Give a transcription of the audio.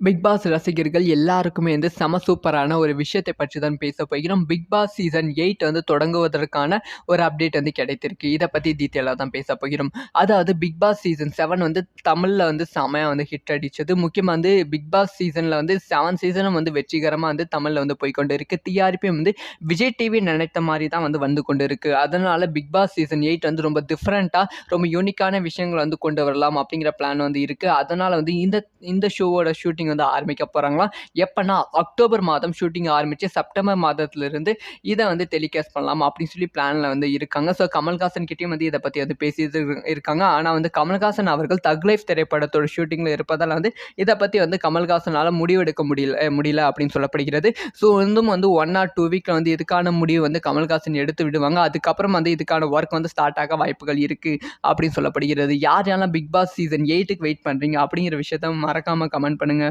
Big pass ரசிகர்கள் எல்லாருக்குமே வந்து செம சூப்பரான ஒரு விஷயத்தை பற்றி தான் பேச போகிறோம். பிக் பாஸ் சீசன் 8 வந்து தொடங்குவதற்கான ஒரு அப்டேட் வந்து கிடைத்திருக்கு. இதை பற்றி டீட்டெயிலாக தான் பேச போகிறோம். அதாவது பிக் பாஸ் சீசன் 7 வந்து தமிழில் வந்து செமையாக வந்து ஹிட் அடித்தது. முக்கியமாக வந்து பிக் பாஸ் சீசனில் வந்து 7 சீசனும் வந்து வெற்றிகரமாக வந்து தமிழில் வந்து போய்கொண்டு இருக்குது. டிஆர்பி வந்து விஜய் டிவி நினைத்த மாதிரி தான் வந்து கொண்டு இருக்குது. அதனால் பிக் பாஸ் சீசன் 8 வந்து ரொம்ப டிஃப்ரெண்ட்டாக ரொம்ப யூனிக்கான விஷயங்கள் வந்து கொண்டு வரலாம் அப்படிங்கிற பிளான் வந்து இருக்குது. அதனால் வந்து இந்த ஷோவோட ஷூட்டிங் வந்து ஆரம்பிக்க போறாங்களாம். எப்பன்னா அக்டோபர் மாதம் ஷூட்டிங் ஆரம்பிச்சு செப்டம்பர் மாதத்திலிருந்து இதை வந்து டெலிகாஸ்ட் பண்ணலாம் அப்படின்னு சொல்லி பிளான்ல வந்து இருக்காங்க. ஸோ கமல்ஹாசன் கிட்டயும் வந்து இதை பத்தி வந்து பேசிட்டு இருக்காங்க. ஆனா வந்து கமல்ஹாசன் அவர்கள் தக் லைஃப் திரைப்படத்தோட ஷூட்டிங்ல இருப்பதால் வந்து இதை பத்தி வந்து கமல்ஹாசனால முடிவெடுக்க முடியல அப்படின்னு சொல்லப்படுகிறது. ஸோ இன்னும் வந்து 1 or 2 வீக்ல வந்து இதுக்கான முடிவு வந்து கமல்ஹாசன் எடுத்து விடுவாங்க. அதுக்கப்புறம் வந்து இதுக்கான ஒர்க் வந்து ஸ்டார்ட் ஆக வாய்ப்புகள் இருக்கு அப்படின்னு சொல்லப்படுகிறது. யார் யாரெல்லாம் பிக் பாஸ் சீசன் 8க்கு வெயிட் பண்றீங்க அப்படிங்கிற விஷயத்த மறக்காம கமெண்ட் பண்ணுங்க.